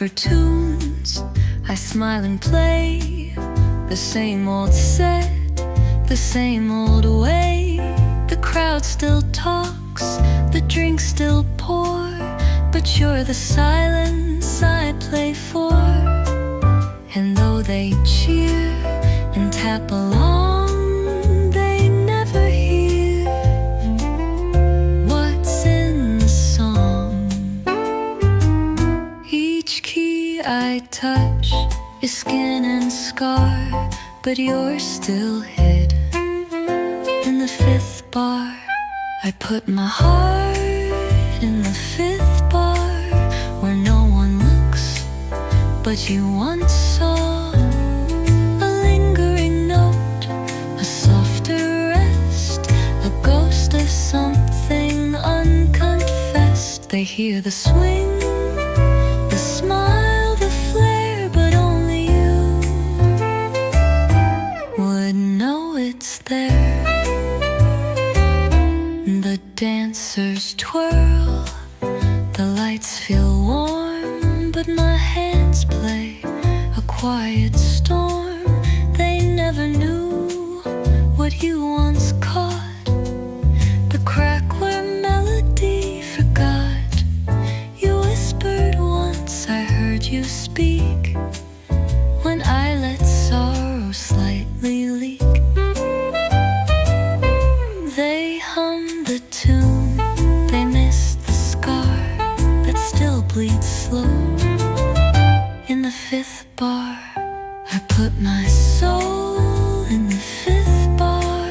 for tunes, I smile and play. The same old set, the same old way. The crowd still talks, the drinks still pour, but you're the silence I play for. And though they cheer and tap along, they never hear what's in the song. Each key I touch is skin and scar, but you're still hid in the fifth bar. I put my heart in the fifth bar, where no one looks but you once saw. A lingering note, a softer rest, a ghost of something unconfessed. They hear the swing, the smile, the flare, but only you would know it's there. The dancers twirl, the lights feel warm, but my hands play a quiet storm. They never knew what you once caught, the crack where melody forgot. You whispered once, I heard you speak, when I let sorrow slightly leak. They hum the tune, they miss the scar that still bleeds slow. In the fifth bar, I put my soul in the fifth bar,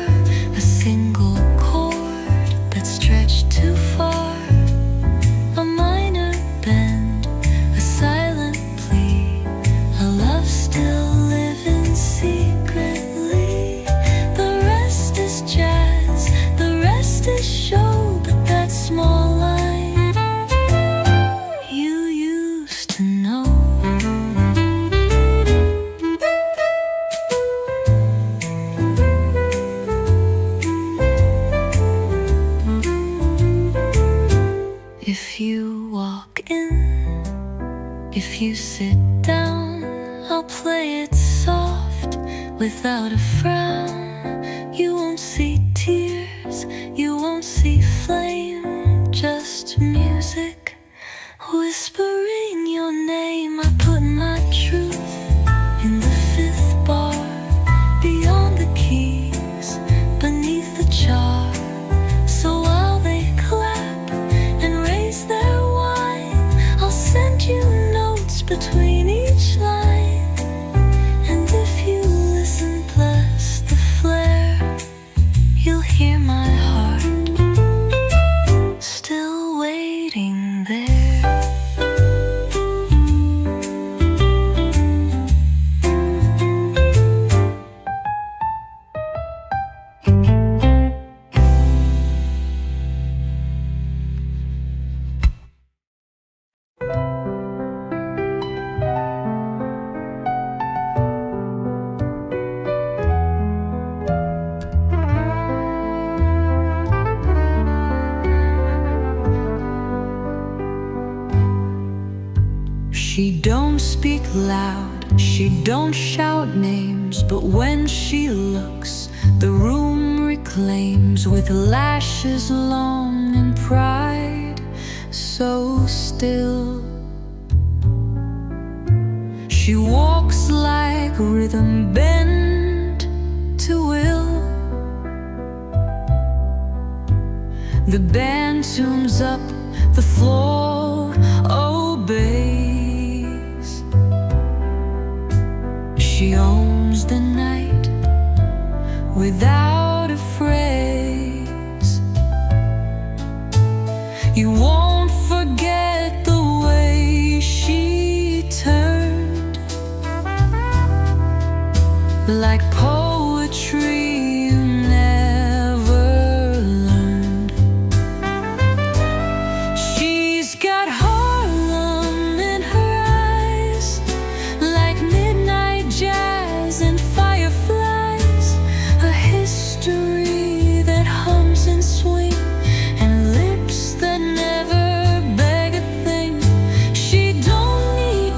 a single chord that stretched too far, a minor bend, a silent plea, a love still living secretly. The rest is jazz, the rest is show, but that small line you used to know. If you walk in, if you sit down, I'll play it soft without a frown. You won't see tears, you won't see flame, just music whispering your name. I put my truth in the fifth bar, beyond the keys, beneath the jar. So while they clap and raise their wine, I'll send you notes between each line. And if you listen past the flare, you'll hear my heart still waiting there. She don't speak loud, she don't shout names, but when she looks, the room reclaims. With lashes long and pride so still, she walks like rhythm bent to will. The band tunes up, the floor obeys. She owns the night without a phrase. You won't forget the way she turned, like poetry you never learned. She's got Harlem in her eyes, like midnight jazz and fireflies, a history that hums and swings, and lips that never beg a thing. She don't need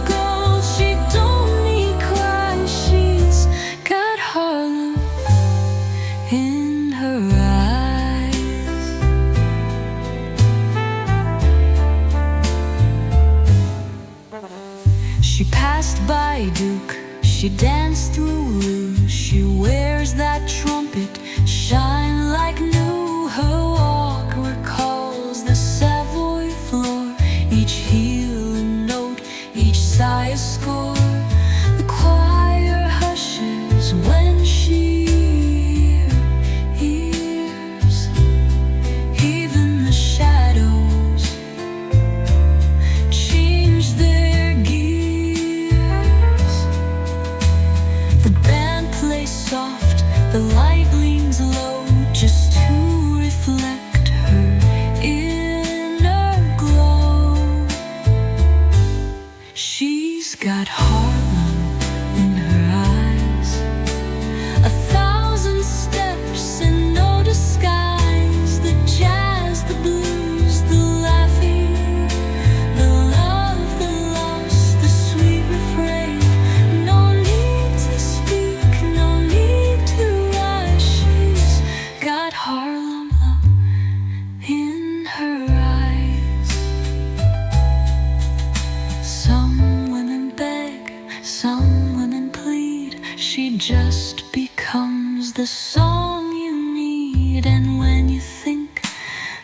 need. And when you think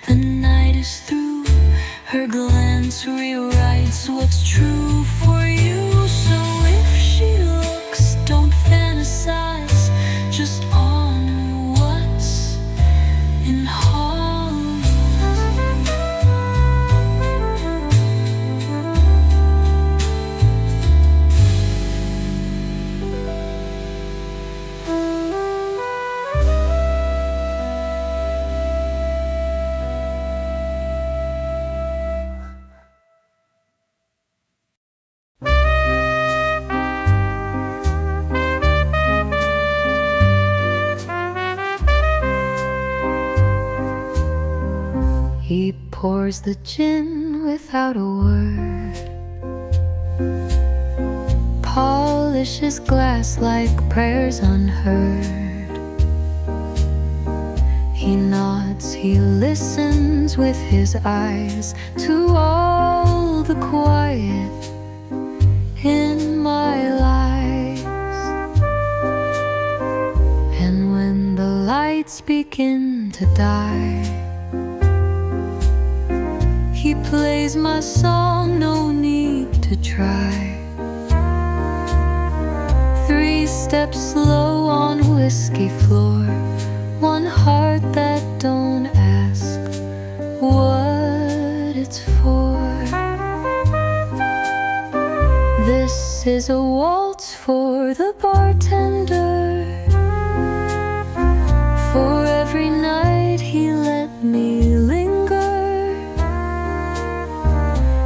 the night is through, her glance rewrites what's true for you. So if she looks, don't fantasize, just honor what's in Hollywood. He pours the gin without a word, polishes glass like prayers unheard. He nods, he listens with his eyes to all the quiet in my lies. And when the lights begin to die, he plays my song, no need to try. 3 steps slow on whiskey floor, one heart that don't ask what it's for. This is a waltz for the bartender. For every night he let me linger.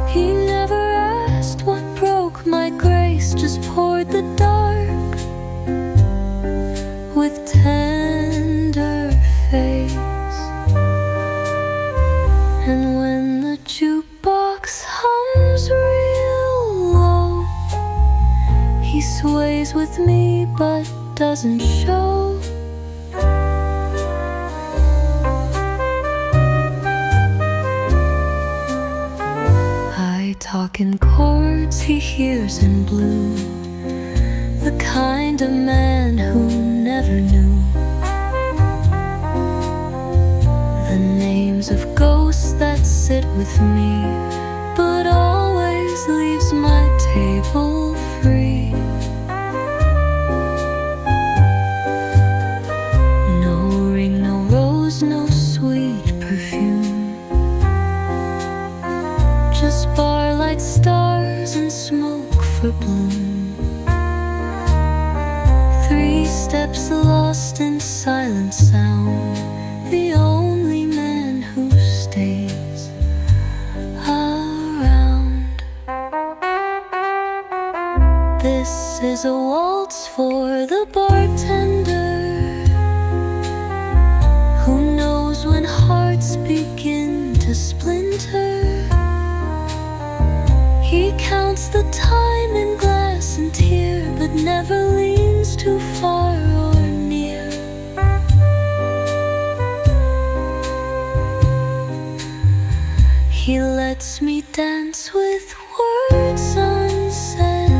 He never asked what broke my grace, just poured the dark with tender face. And when the jukebox hums real low, he sways with me but doesn't show. I talk in chords he hears in blue, the kind of man who never knew the names of ghosts that sit with me, but always leaves my table free. No ring, no rose, no sweet perfume, just barlight, stars, and smoke for bloom. 3 steps lost in silent sound, the only man who stays around. This is a waltz for the bartender, who knows when hearts begin to splinter. He counts the time in glass and tear, but never leans too far or near. He lets me dance with words unsaid,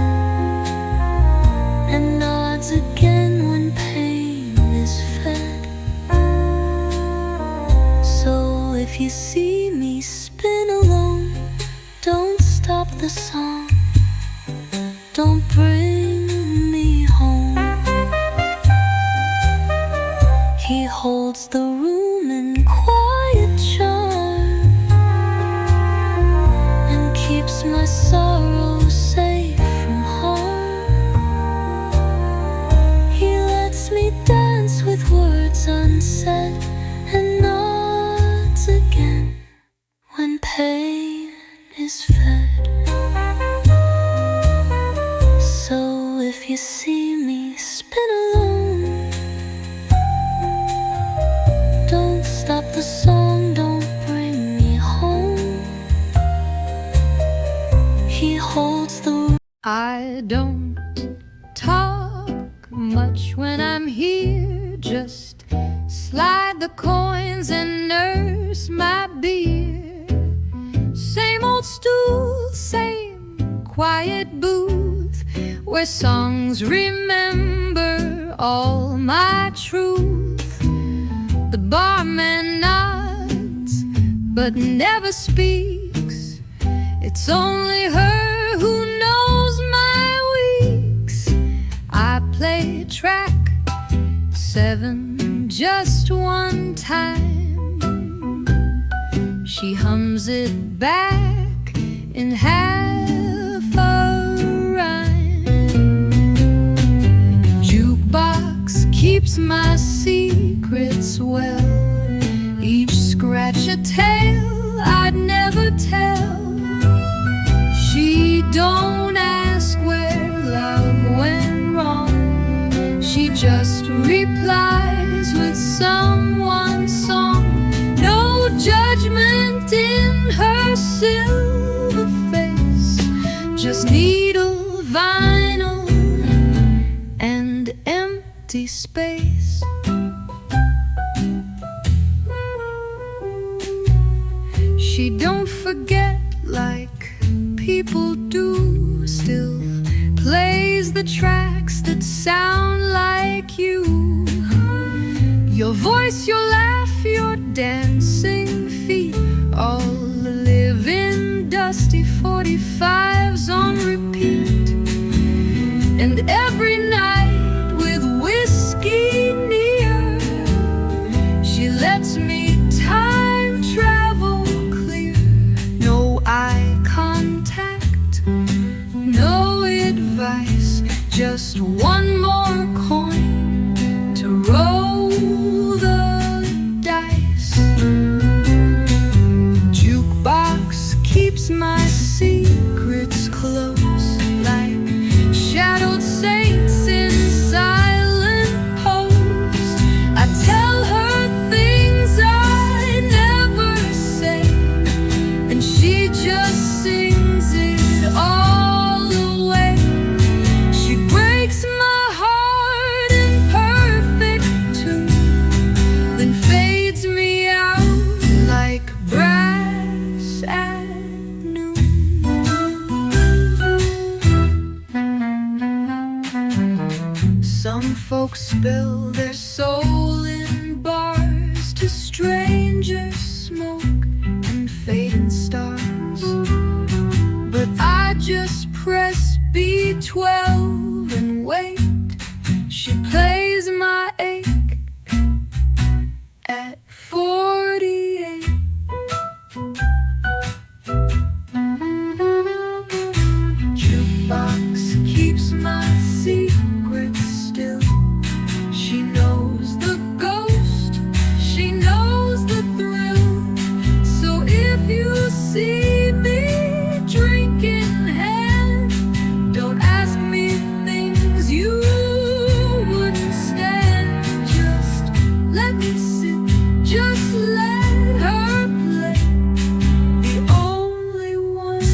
and nods again when pain is fed. So if you see me spin alone, don't stop the song, don't bring me home. He holds the room in quiet charm and keeps my sorrow safe from harm. He lets me dance with words unsaid and nods again when pain is fed. So if you see me spin alone, don't stop the song, don't bring me home. He holds the... I don't talk much when I'm here, just slide the coins and nurse my beer. Same old stool, same quiet booth, where songs remember all my truth. The but never speaks. It's only her who knows my weeks. I play track 7 just one time. She hums it back in half a rhyme. Jukebox keeps my secrets well. Each scratch a tale I'd never tell. She don't ask where love went wrong. She just replies with someone's song. No judgment in her silver face, just needle, vinyl, and empty space. She don't forget like people do. Still plays the tracks that sound like you. Your voice, your laugh, your dancing feet, all live in dusty 45s on repeat. And every night with whiskey near, she lets me time travel clear. No eye contact, no advice, just one more coin to roll the dice. Jukebox keeps my secrets close, like shadowed saints in silent pose. I tell her things I never say, and she just sings it all away. She breaks my heart in perfect tune, then fades me out like brass at noon. Some folks spill their soul in bars, to strangers smoke and fading stars. But I just press B12 and wait. She plays my ache at 48. Jukebox keeps my secrets still. She knows the ghost, she knows the thrill. So if you see me drink in hand, don't ask me things you wouldn't stand. Just let me sit, just let her play. The only one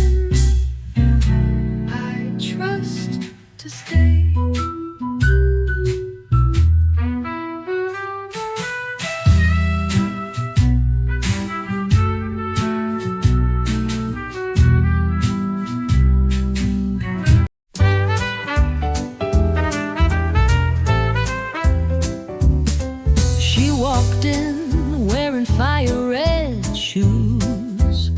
I trust to stay. She walked in wearing fire red shoes.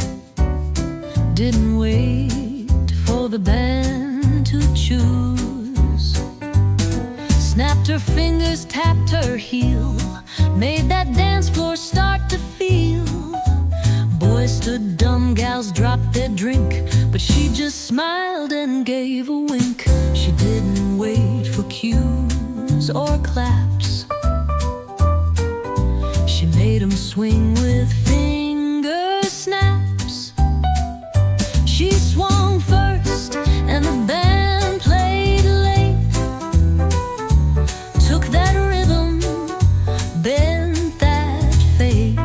Didn't wait for the band to choose. Snapped her fingers, tapped her heel, made that dance floor start to feel. Boys stood dumb, gals dropped their drink, but she just smiled and gave a wink. She didn't wait for cues or claps. She made 'em swing with finger snaps. She swung first and the band played late. Took that rhythm, bent that fate.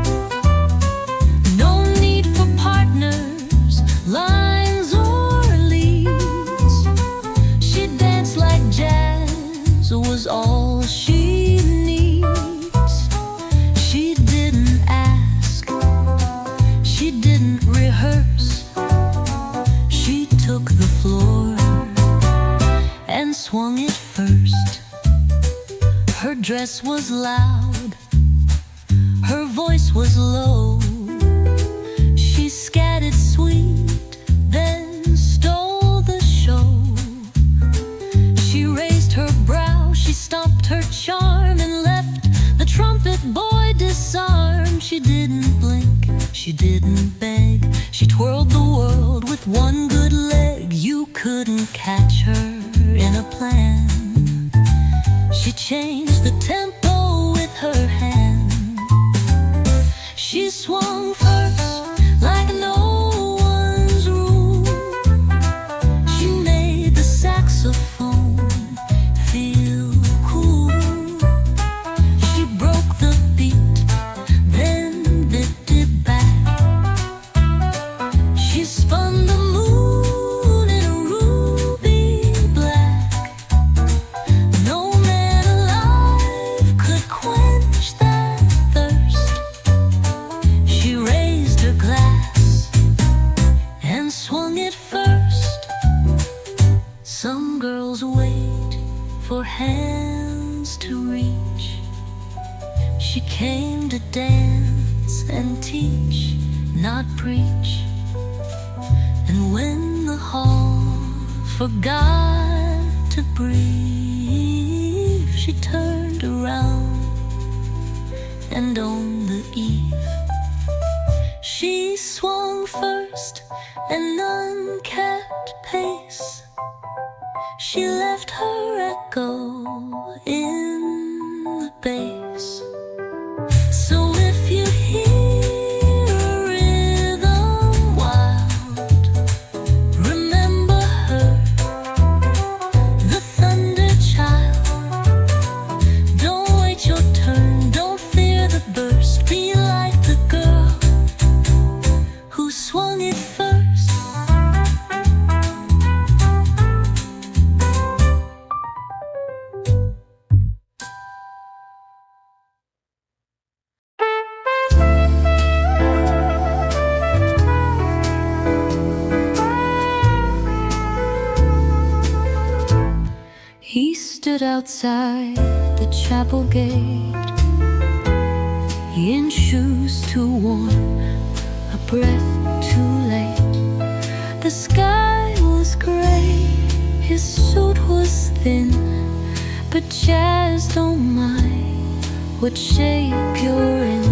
No need for partners, lines or leads. She danced like jazz was all she needs. She didn't ask, she didn't rehearse. She took the floor and swung it first. Her dress was loud, her voice was low. came to dance and teach, not preach. And when the hall forgot to breathe, she turned around, and on the eve she swung first and none kept pace. She left her echo in the bass. So if you hear a rhythm wild, remember her, the thunder child. Don't wait your turn, don't fear the burst. Be like the girl who swung it first. He stood outside the chapel gate, in shoes too warm, a breath too late. The sky was gray, his suit was thin, but jazz don't mind what shape you're in.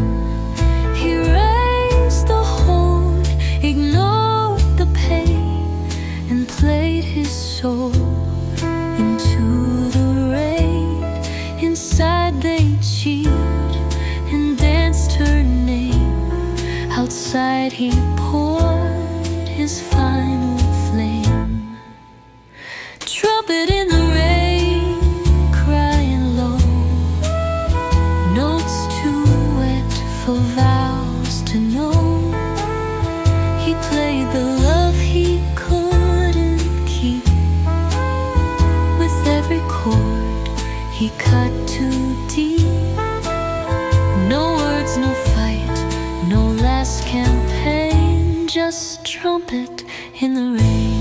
He raised the horn, ignored the pain, and played his soul into the rain. Inside they cheered and danced her name. Outside he poured his final flame. Trumpet in the rain, crying low, notes too wet for vows to know. He played the love he couldn't keep. With every chord he cut too deep. No words, no fight, no last campaign, just trumpet in the rain.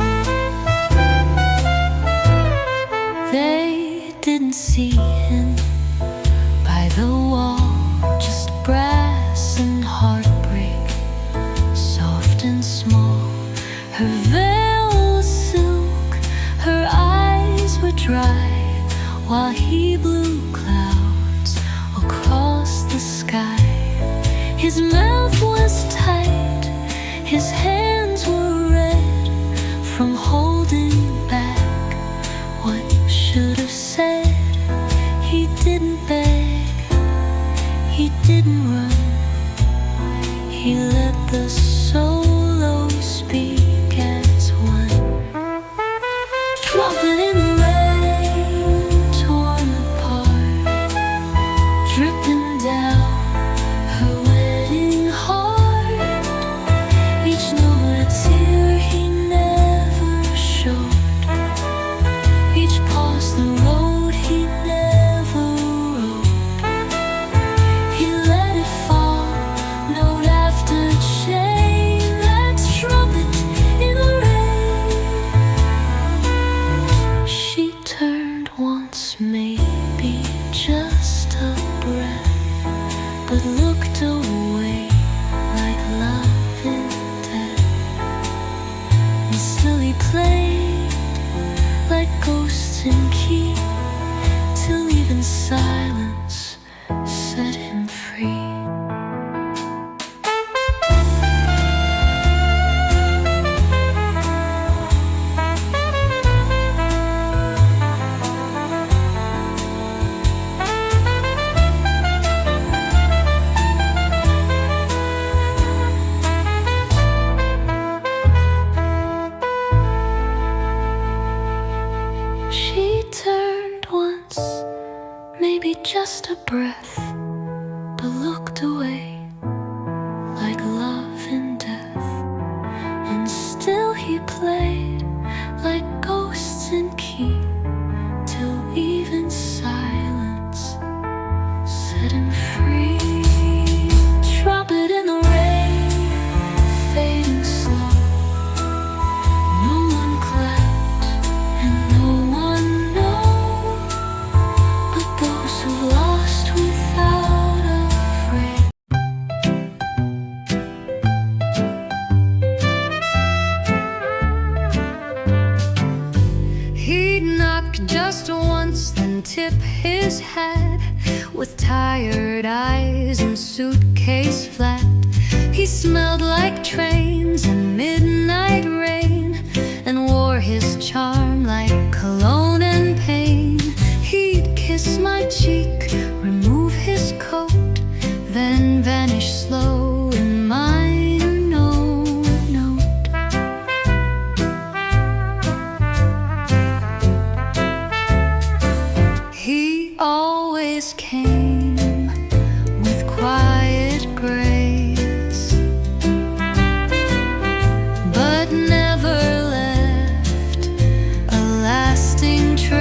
They didn't see him by the wall, just brass and heartbreak, soft and small. Her veil was silk, her eyes were dry, while he blew clouds across the sky. His mouth was tight, his hands were red from holding back what should have said. He didn't beg, he didn't run, he let the solo speak as one. Trumpet in the rain, torn apart, dripping down her wedding heart. Each note a tear he never showed, each pause the road he never rode. He let it fall, note after chain, that trumpet in the rain. She turned once, maybe just a breath, but looked away like love in death. And still he played like ghosts in key, till even silence set him free. She turned once, maybe just a breath, but looked away like love in death. And still he played like ghosts in key, till even silence set him free. Trumpet in the rain, fading slow. No one clapped and no one knows, but those who've lost without a friend. with tired eyes and suitcase flat. He smelled like trains and midnight rain, and wore his charm like cologne and pain. He'd kiss my cheek, remove his coat, then vanish slow in minor note. He always came with quiet grace, but never left a lasting trace.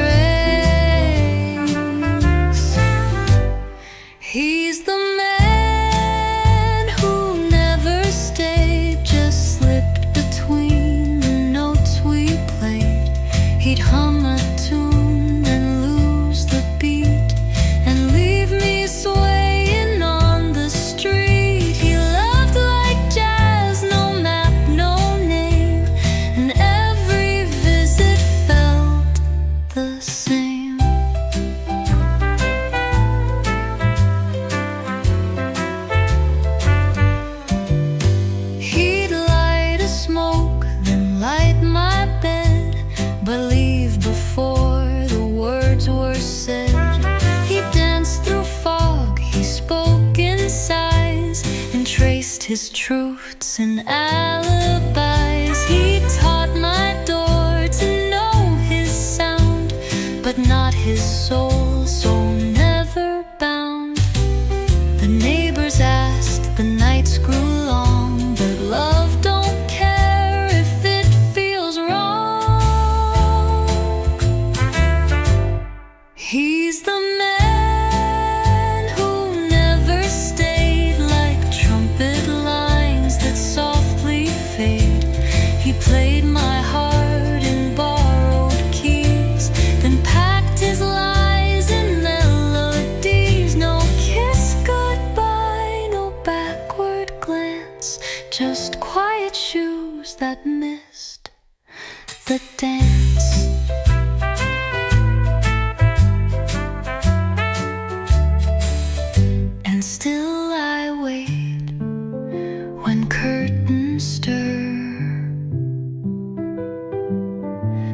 He's the man who never stayed, just slipped between the notes we played. He'd hum a tune and lose the beat, and leave me swaying on the street. He loved like jazz, no map, no name, and every visit felt the same. He'd light a smoke, then light my bed, but leave before the words were said. He danced through fog, he spoke in sighs, and traced his truths in alibis. He taught my door to know his sound, but not his soul, so never bound. The neighbors asked, the nights grew long, but love don't care if it feels wrong. He's the man who never stayed, like trumpet lines that softly fade. He played my heart in borrowed keys, then packed his lies in melodies. No kiss goodbye, no backward glance, just quiet shoes that missed the dance. And still I wait when curtains stir.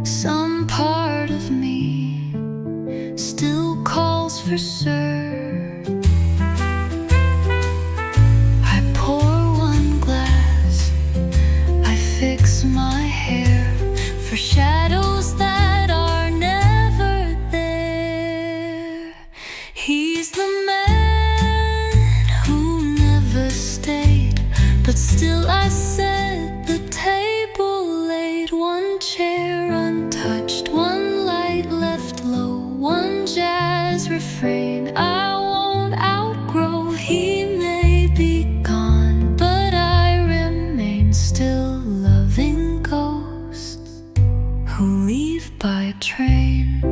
Some part of me still calls for sir. I pour one glass, I fix my hair for shadows that are never there. He's the man who never stayed, but still I set the table, laid one chair untouched, one light left low, one jazz refrain I won't outgrow. He may be gone, but I remain still loving ghosts who leave by train.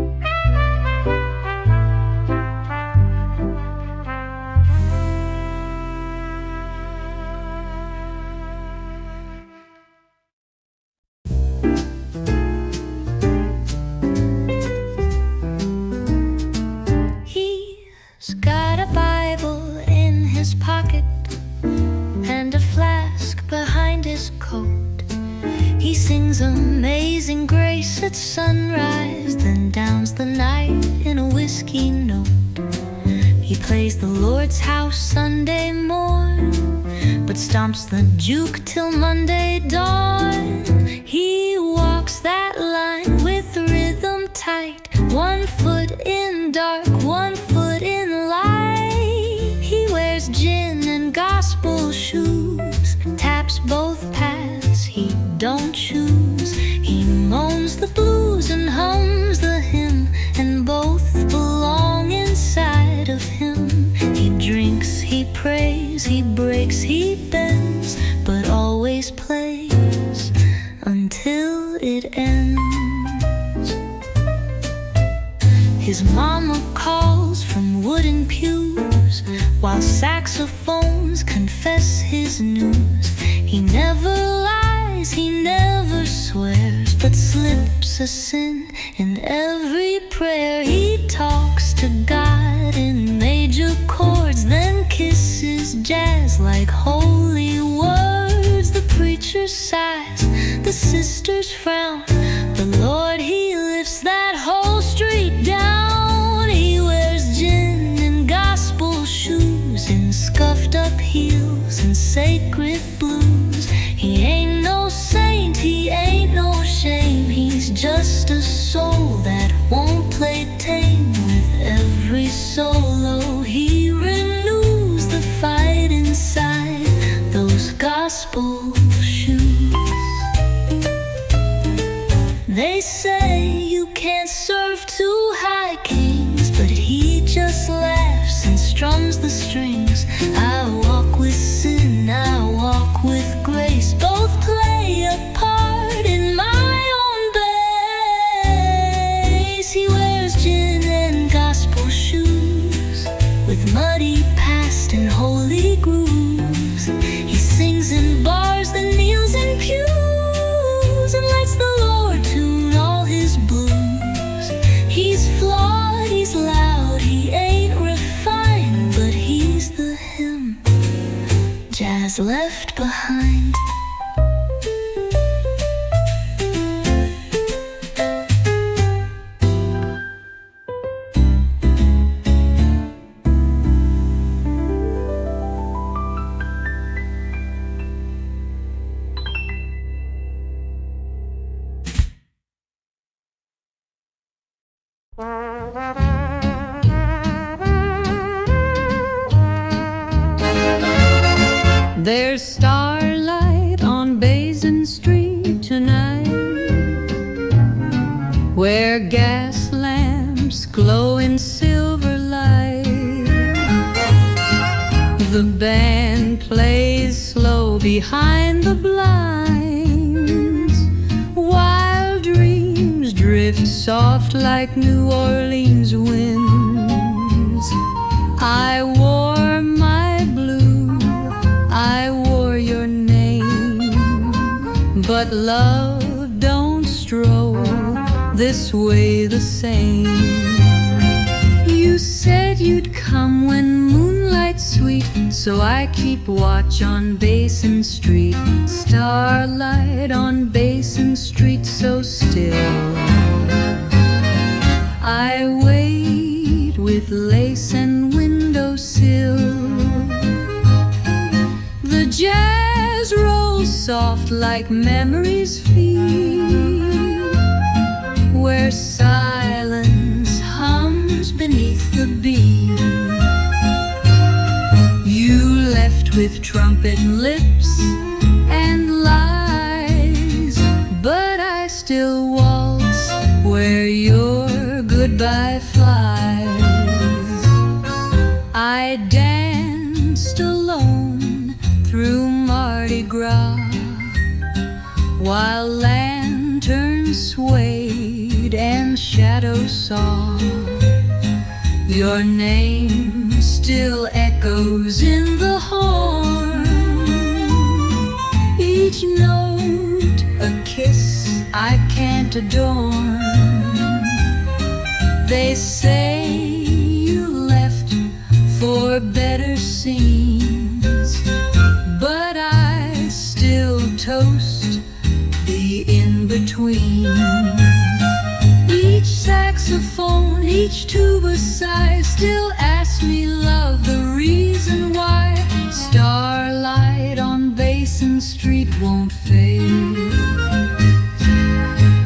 He's got a Bible in his pocket and a flask behind his coat. He sings Amazing Grace at sunrise, then downs the night in a whiskey note. He plays the Lord's house Sunday morn, but stomps the juke till Monday dawn. He walks that line with rhythm tight, one foot in dark, one foot in light. He wears gin and gospel shoes, taps both paths he don't choose. He moans the blues and hums the hymn, and both belong inside of him. He drinks, he prays, he breaks, he bends, but always plays until it ends. His mama calls from wooden pews, while saxophones confess his news. He never lies, he never swears, but slips a sin in every prayer. He talks to God in major sounds like holy words. The preacher sighs, the sisters frown. The Lord, He lifts that whole street down. He wears gin and gospel shoes and scuffed up heels and sacred blues. He ain't no saint, he ain't no shame. He's just a soul that won't play tame. With every solo he renews the fight inside those gospel shoes. They say you can't serve two high kings, but he just laughs and strums the strings. I walk with sin, I walk with grace. Both play a part in my own bass. He wears gin and gospel shoes with muddy past and holy grooves. He sings in bars, then kneels in pews, and lets the Lord tune all his blues. He's flawed, he's loud, he ain't refined, but he's the hymn jazz left behind. There's starlight on Basin Street tonight, where gas lamps glow in silver light. The band plays slow behind the blinds, while dreams drift soft like New Orleans winds. I wore my blue, I wore your name, but love don't stroll this way the same. You said you'd come when moonlight's sweet, so I keep watch on Basin Street. Starlight on Basin Street so still. I wait with lace and windowsill. The jazz rolls soft like memory's feet, where silence hums beneath the beat. You left with trumpet lips and lies, but I still waltz where your goodbye flies. I danced alone through Mardi Gras, while lanterns swayed and shadows saw. Your name still echoes in the horn, each note a kiss I can't adorn. They say you left for better scenes, but I still toast the in-between. Each saxophone, each tuba sigh still asks me, love, the reason why. Starlight on Basin Street won't fade.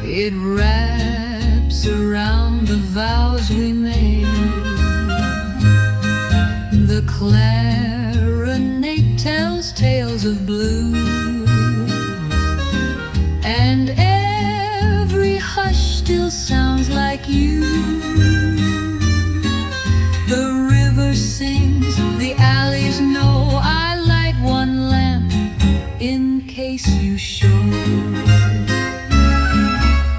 It wraps around the vows we made. The clarinet tells tales of blue, and every hush still sounds like you. The river sings, the alleys know. I light one lamp in case you show.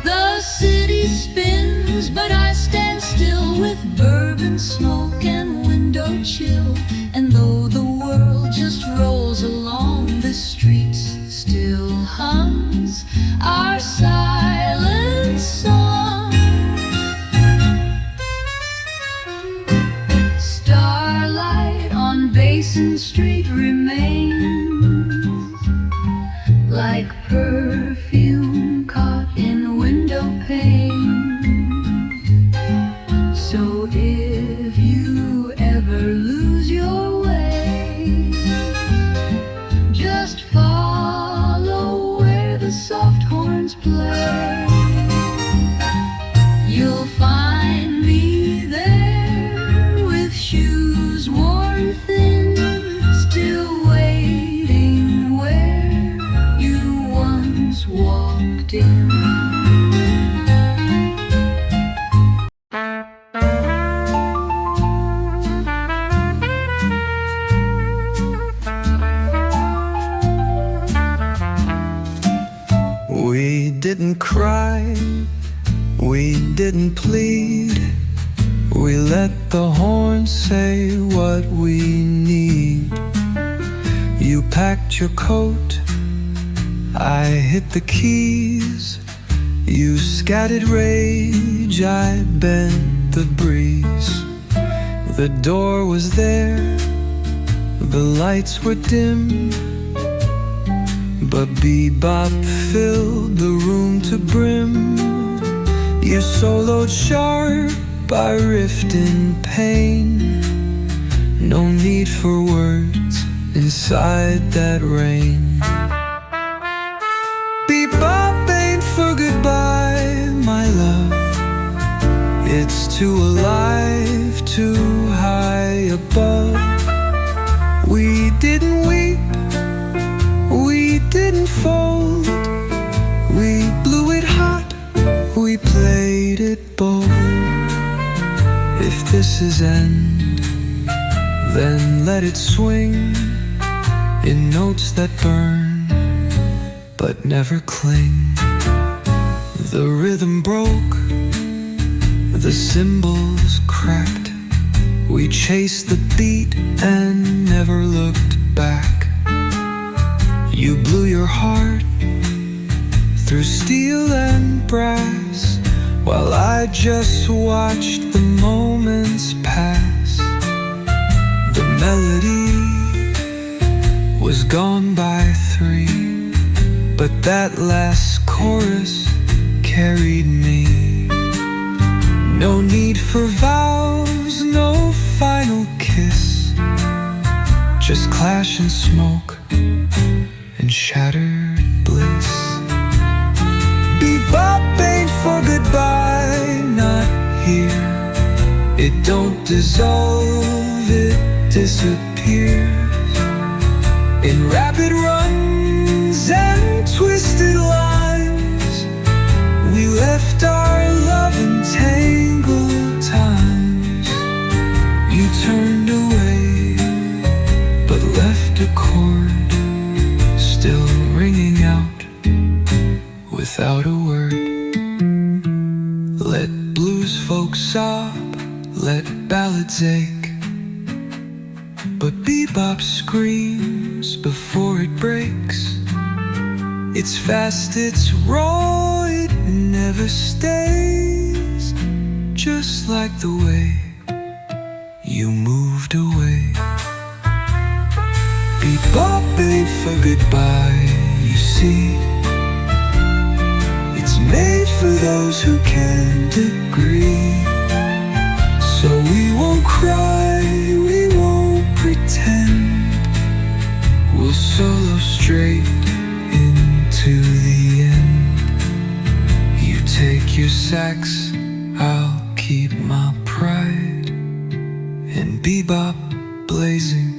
The city spins, but I stand still with bourbon smoke and window chill. And though the world just rolls along the street, Mason Street remains like perfume caught in window pane. So if you ever lose your way, just follow where the soft horns play. You'll find me there with shoes worn thin, still waiting where you once walked in. We didn't cry, we didn't plead. We let the horn say what we need. You packed your coat, I hit the keys. You scattered rage, I bent the breeze. The door was there, the lights were dim, but bebop filled the room to brim. You soloed sharp, I riffed in pain. No need for words inside that rain. Bebop ain't for goodbye, my love. It's too alive, too high above. We didn't weep, we didn't fold. We blew it hot, we played it bold. If this is end, then let it swing in notes that burn but never cling. The rhythm broke, the cymbals cracked. We chased the beat and never looked back. You blew your heart through steel and brass, while I just watched the moments pass. The melody was gone by 3, but that last chorus carried me. No need for vows, no final kiss, just clash and smoke and shattered bliss. Bebop ain't for goodbye, not here. It don't dissolve, it disappears in rapid runs and twisted lines. We left our love in tangled times. You turned away, but left a chord still ringing out without a word. Let blues folks sob, let ballads ache, but bebop screams before it breaks. It's fast, it's raw, it never stays, just like the way you moved away. Bebop ain't for goodbye, you see. It's made for those who can't agree. So we won't cry, we won't pretend. We'll solo straight into the end. You take your sax, I'll keep my pride, and bebop blazing